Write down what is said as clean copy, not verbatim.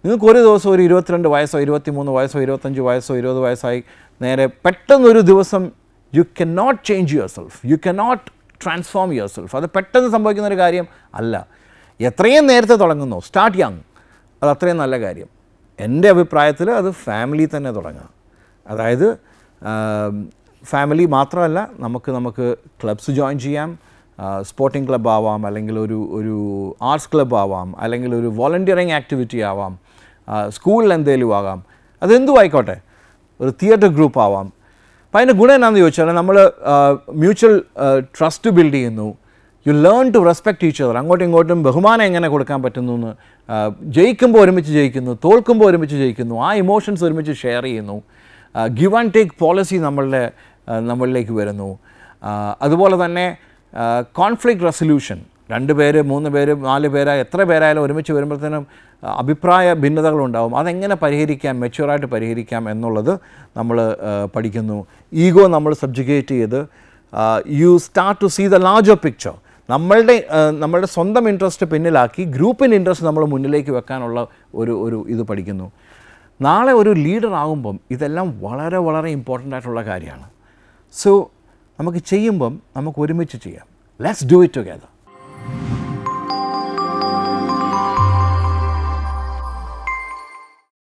നിങ്ങൾക്ക് ഒരു ദിവസം ഒരു 22 വയസ്സോ 23 വയസ്സോ 25 വയസ്സോ 20 വയസ്സായി നേരെ പെട്ടെന്നൊരു ദിവസം you can not change yourself, you can not transform yourself. അത് പെട്ടെന്ന് സംഭവിക്കുന്നൊരു കാര്യം അല്ല. എത്രയും നേരത്തെ തുടങ്ങുന്നു, സ്റ്റാർട്ട് യങ്, അത് അത്രയും നല്ല കാര്യം. എൻ്റെ അഭിപ്രായത്തിൽ അത് ഫാമിലി തന്നെ തുടങ്ങുക. അതായത് ഫാമിലി മാത്രമല്ല, നമുക്ക് ക്ലബ്സ് ജോയിൻ ചെയ്യാം. സ്പോർട്ടിംഗ് ക്ലബ്ബ് ആവാം, അല്ലെങ്കിൽ ഒരു ആർട്സ് ക്ലബ്ബ് ആവാം, അല്ലെങ്കിൽ ഒരു വോളണ്ടിയറിങ് ആക്ടിവിറ്റി ആവാം, സ്കൂളിൽ എന്തെങ്കിലും ആകാം, അതെന്തും ആയിക്കോട്ടെ, ഒരു തിയേറ്റർ ഗ്രൂപ്പ് ആവാം. അപ്പോൾ അതിൻ്റെ ഗുണം എന്നാന്ന് ചോദിച്ചാൽ നമ്മൾ മ്യൂച്വൽ ട്രസ്റ്റ് ബിൽഡ് ചെയ്യുന്നു. You learn to respect each other. അങ്ങോട്ടും ഇങ്ങോട്ടും ബഹുമാനം എങ്ങനെ കൊടുക്കാൻ പറ്റുന്നു എന്ന്, ജയിക്കുമ്പോൾ ഒരുമിച്ച് ജയിക്കുന്നു, തോൽക്കുമ്പോൾ ഒരുമിച്ച് ജയിക്കുന്നു, ആ ഇമോഷൻസ് ഒരുമിച്ച് ഷെയർ ചെയ്യുന്നു. ഗിവ് ആൻഡ് ടേക്ക് പോളിസി നമ്മളിലേക്ക് വരുന്നു. അതുപോലെ തന്നെ കോൺഫ്ലിക്റ്റ് റെസൊല്യൂഷൻ, 2 പേര് 3 പേര് 4 പേരായി എത്ര പേരായാലും ഒരുമിച്ച് വരുമ്പോഴത്തേനും അഭിപ്രായ ഭിന്നതകളുണ്ടാവും. അതെങ്ങനെ പരിഹരിക്കാം, മെച്യൂറായിട്ട് പരിഹരിക്കാം എന്നുള്ളത് നമ്മൾ പഠിക്കുന്നു. ഈഗോ നമ്മൾ സബ്ജുഗേറ്റ് ചെയ്ത് you start to see the larger picture. നമ്മളുടെ സ്വന്തം ഇൻട്രസ്റ്റ് പിന്നിലാക്കി ഗ്രൂപ്പിൻ്റെ ഇൻട്രസ്റ്റ് നമ്മൾ മുന്നിലേക്ക് വെക്കാനുള്ള ഒരു ഇത് പഠിക്കുന്നു. നാളെ ഒരു ലീഡർ ആകുമ്പം ഇതെല്ലാം വളരെ വളരെ ഇമ്പോർട്ടൻ്റ് ആയിട്ടുള്ള കാര്യമാണ്. സോ നമുക്ക് ചെയ്യുമ്പം നമുക്ക് ഒരുമിച്ച് ചെയ്യാം. Let's do it together.